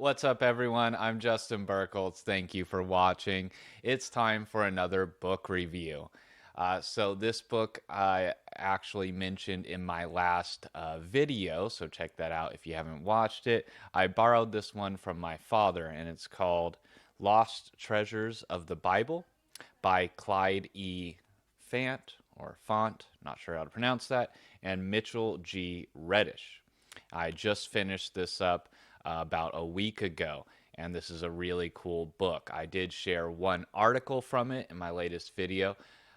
What's up, everyone? I'm Justin Burkholz. Thank you for watching. It's time for another book review. So this book I actually mentioned in my last video, so check that out if you haven't watched it. I borrowed this one from my father, and it's called Lost Treasures of the Bible by Clyde E. Fant, or Font, not sure how to pronounce that, and Mitchell G. Reddish. I just finished this up about a week ago, and this is a really cool book. I did share one article from it in my latest video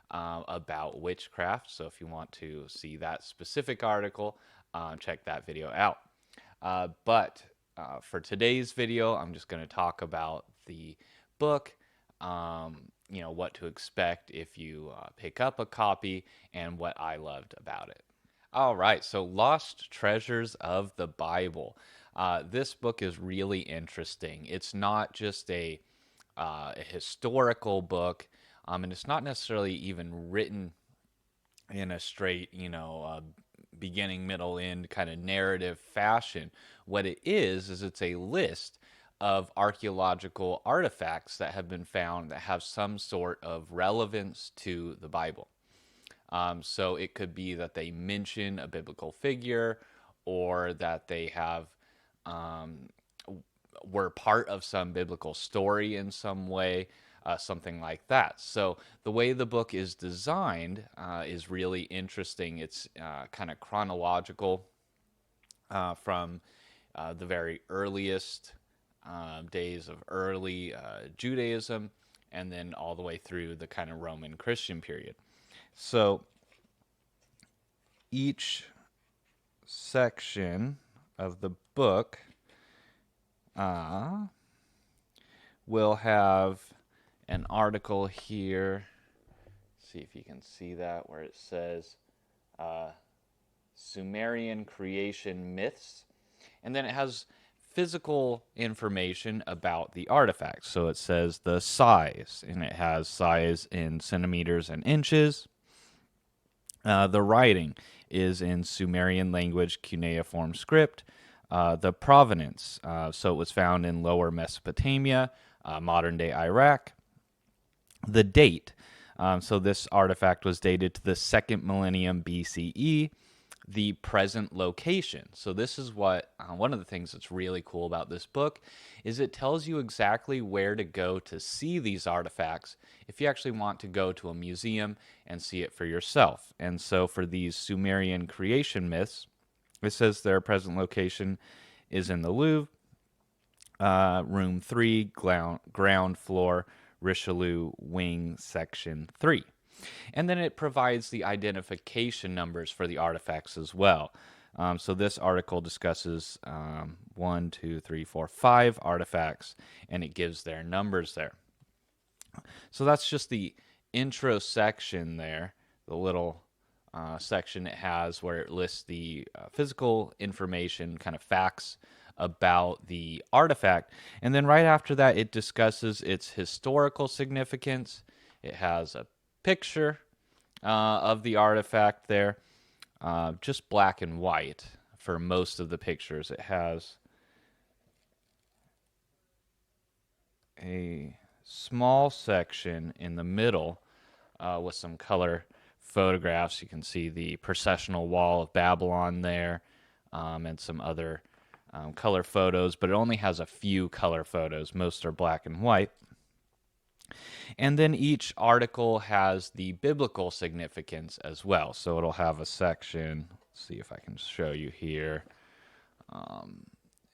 about witchcraft, so if you want to see that specific article, check that video out. But for today's video, I'm just going to talk about the book, what to expect if you pick up a copy, and what I loved about it. All right, so Lost Treasures of the Bible. This book is really interesting. It's not just a historical book, and it's not necessarily even written in a straight, beginning, middle, end kind of narrative fashion. What it is it's a list of archaeological artifacts that have been found that have some sort of relevance to the Bible. So it could be that they mention a biblical figure, or that they have were part of some biblical story in some way, something like that. So the way the book is designed is really interesting. It's kind of chronological from the very earliest days of early Judaism, and then all the way through the kind of Roman Christian period. So each section of the book will have an article here. See if you can see that, where it says Sumerian creation myths. And then it has physical information about the artifacts. So it says the size, and it has size in centimeters and inches. The writing is in Sumerian language, cuneiform script. The provenance, so it was found in Lower Mesopotamia, modern-day Iraq. The date, so this artifact was dated to the 2nd millennium BCE. The present location. So this is what one of the things that's really cool about this book is it tells you exactly where to go to see these artifacts if you actually want to go to a museum and see it for yourself. And so for these Sumerian creation myths, it says their present location is in the Louvre, room 3, ground floor, Richelieu wing, section 3. And then it provides the identification numbers for the artifacts as well. So this article discusses 1, 2, 3, 4, 5 artifacts, and it gives their numbers there. So that's just the intro section there, the little section it has where it lists the physical information, kind of facts about the artifact. And then right after that, it discusses its historical significance. It has a picture of the artifact there, just black and white for most of the pictures. It has a small section in the middle with some color photographs. You can see the processional wall of Babylon there, and some other color photos, but it only has a few color photos. Most are black and white. And then each article has the biblical significance as well. So it'll have a section, let's see if I can show you here,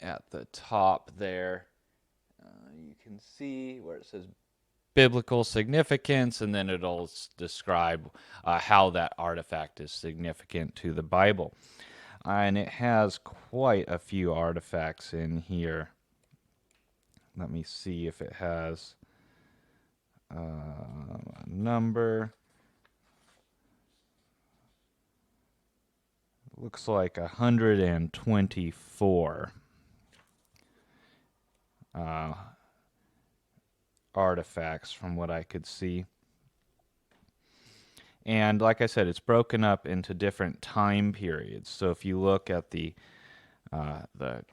at the top there. You can see where it says biblical significance, and then it'll describe how that artifact is significant to the Bible. And it has quite a few artifacts in here. Let me see if it has a number. Looks like 124 artifacts from what I could see. And like I said, it's broken up into different time periods. So if you look at the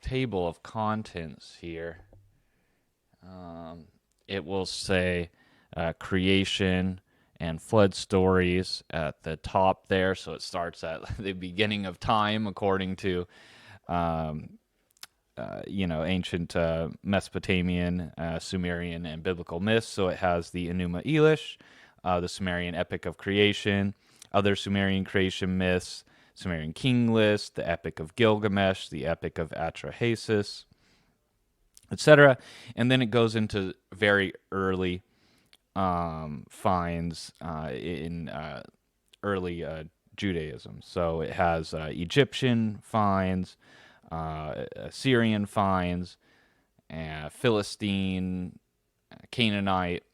table of contents here, It will say creation and flood stories at the top there. So it starts at the beginning of time, according to ancient Mesopotamian, Sumerian, and biblical myths. So it has the Enuma Elish, the Sumerian epic of creation, other Sumerian creation myths, Sumerian king list, the epic of Gilgamesh, the epic of Atrahasis, etc. And then it goes into very early finds in early Judaism. So it has Egyptian finds, Assyrian finds, Philistine, Canaanite,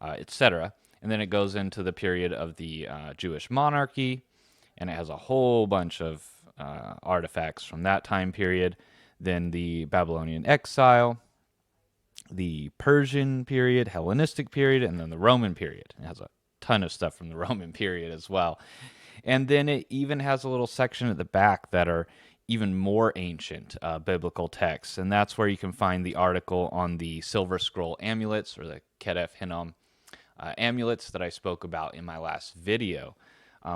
etc. And then it goes into the period of the Jewish monarchy, and it has a whole bunch of artifacts from that time period. Then the Babylonian exile, the Persian period, Hellenistic period, and then the Roman period. It has a ton of stuff from the Roman period as well. And then it even has a little section at the back that are even more ancient biblical texts. And that's where you can find the article on the Silver Scroll amulets, or the Kedef Hinnom amulets that I spoke about in my last video,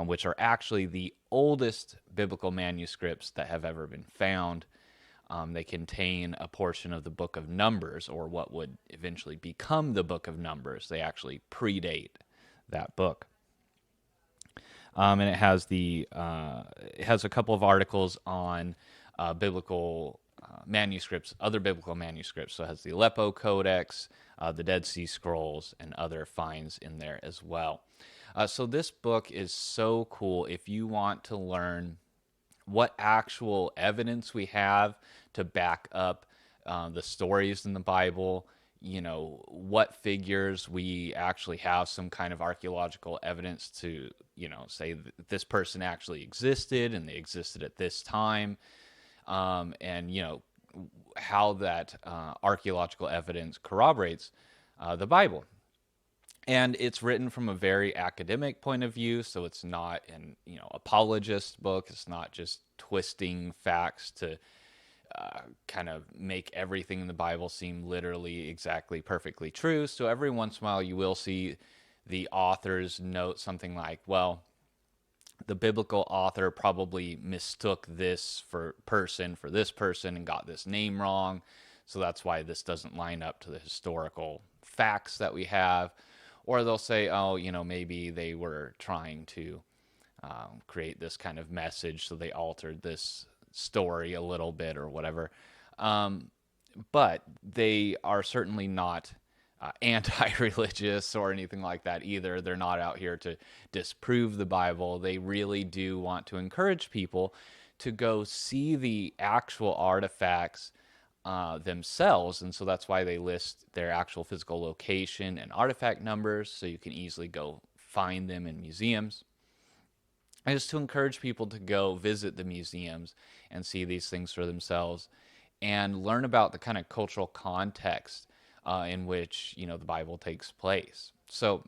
which are actually the oldest biblical manuscripts that have ever been found. They contain a portion of the Book of Numbers, or what would eventually become the Book of Numbers. They actually predate that book. And it has a couple of articles on biblical manuscripts, other biblical manuscripts. So it has the Aleppo Codex, the Dead Sea Scrolls, and other finds in there as well. So this book is so cool if you want to learn what actual evidence we have to back up the stories in the Bible, what figures we actually have some kind of archaeological evidence to, say this person actually existed and they existed at this time, and, how that archaeological evidence corroborates the Bible. And it's written from a very academic point of view, so it's not an apologist book. It's not just twisting facts to kind of make everything in the Bible seem literally exactly perfectly true. So every once in a while you will see the authors note something like, well, the biblical author probably mistook this for this person and got this name wrong. So that's why this doesn't line up to the historical facts that we have. Or they'll say, oh, maybe they were trying to create this kind of message, so they altered this story a little bit or whatever. But they are certainly not anti-religious or anything like that either. They're not out here to disprove the Bible. They really do want to encourage people to go see the actual artifacts themselves, and so that's why they list their actual physical location and artifact numbers, so you can easily go find them in museums. And just to encourage people to go visit the museums and see these things for themselves and learn about the kind of cultural context in which the Bible takes place. So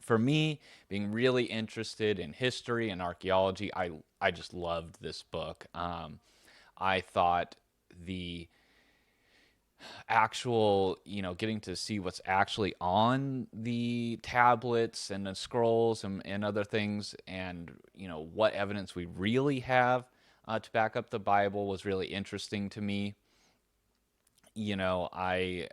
for me, being really interested in history and archaeology, I just loved this book. I thought the actual, getting to see what's actually on the tablets and the scrolls and other things, and, what evidence we really have to back up the Bible was really interesting to me. I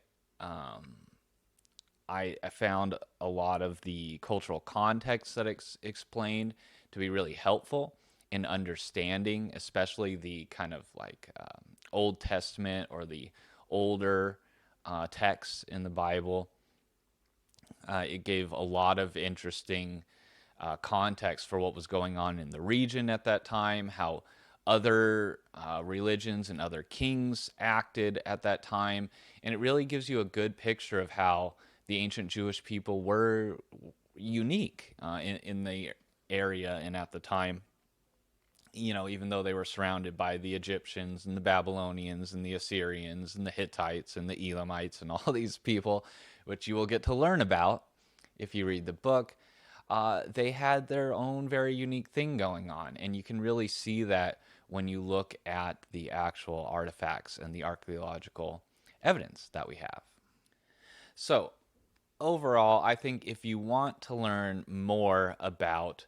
I found a lot of the cultural context that explained to be really helpful in understanding, especially the kind of like Old Testament or the older texts in the Bible. It gave a lot of interesting context for what was going on in the region at that time, how other religions and other kings acted at that time. And it really gives you a good picture of how the ancient Jewish people were unique in the area and at the time. Even though they were surrounded by the Egyptians and the Babylonians and the Assyrians and the Hittites and the Elamites and all these people, which you will get to learn about if you read the book, they had their own very unique thing going on. And you can really see that when you look at the actual artifacts and the archaeological evidence that we have. So, overall, I think if you want to learn more about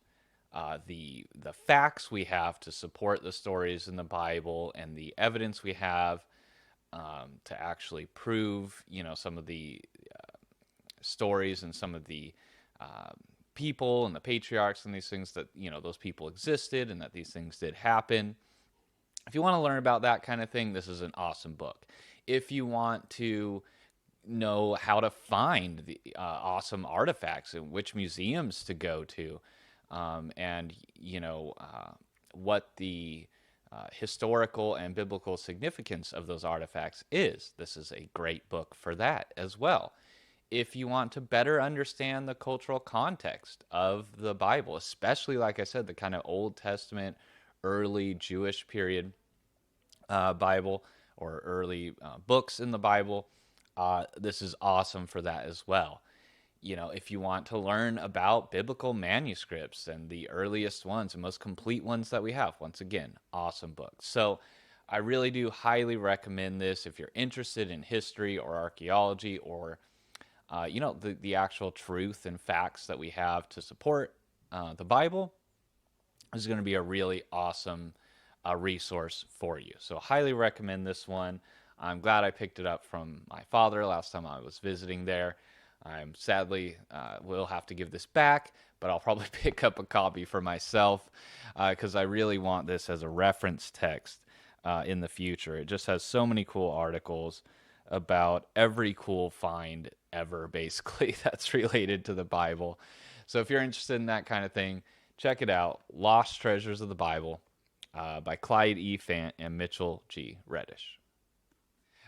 the facts we have to support the stories in the Bible and the evidence we have to actually prove, some of the stories and some of the uh, people and the patriarchs and these things that those people existed and that these things did happen. If you want to learn about that kind of thing, this is an awesome book. If you want to know how to find the awesome artifacts and which museums to go to, and what the historical and biblical significance of those artifacts is, this is a great book for that as well. If you want to better understand the cultural context of the Bible, especially, like I said, the kind of Old Testament, early Jewish period Bible or early books in the Bible, this is awesome for that as well. If you want to learn about biblical manuscripts and the earliest ones and most complete ones that we have, once again, awesome book. So I really do highly recommend this if you're interested in history or archaeology or the actual truth and facts that we have to support the Bible. Is going to be a really awesome resource for you. So highly recommend this one. I'm glad I picked it up from my father last time I was visiting there. I'm sadly will have to give this back, but I'll probably pick up a copy for myself because I really want this as a reference text in the future. It just has so many cool articles about every cool find ever, basically, that's related to the Bible. So if you're interested in that kind of thing, check it out. Lost Treasures of the Bible by Clyde E. Fant and Mitchell G. Reddish.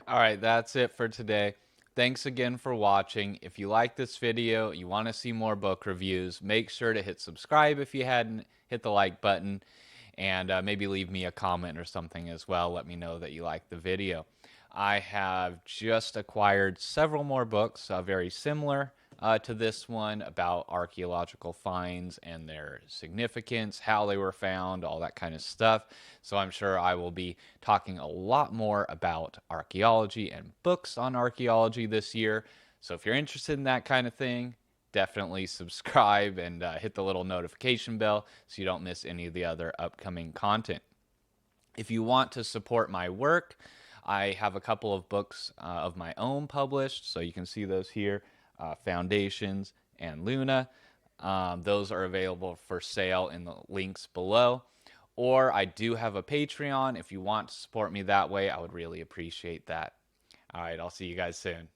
All right, that's it for today. Thanks again for watching. If you like this video, you want to see more book reviews, make sure to hit subscribe if you hadn't, hit the like button, and maybe leave me a comment or something as well. Let me know that you like the video. I have just acquired several more books, very similar to this one, about archaeological finds and their significance, how they were found, all that kind of stuff. So I'm sure I will be talking a lot more about archaeology and books on archaeology this year. So if you're interested in that kind of thing, definitely subscribe and hit the little notification bell so you don't miss any of the other upcoming content. If you want to support my work, I have a couple of books of my own published, so you can see those here, Foundations and Luna. Those are available for sale in the links below. Or I do have a Patreon. If you want to support me that way, I would really appreciate that. All right, I'll see you guys soon.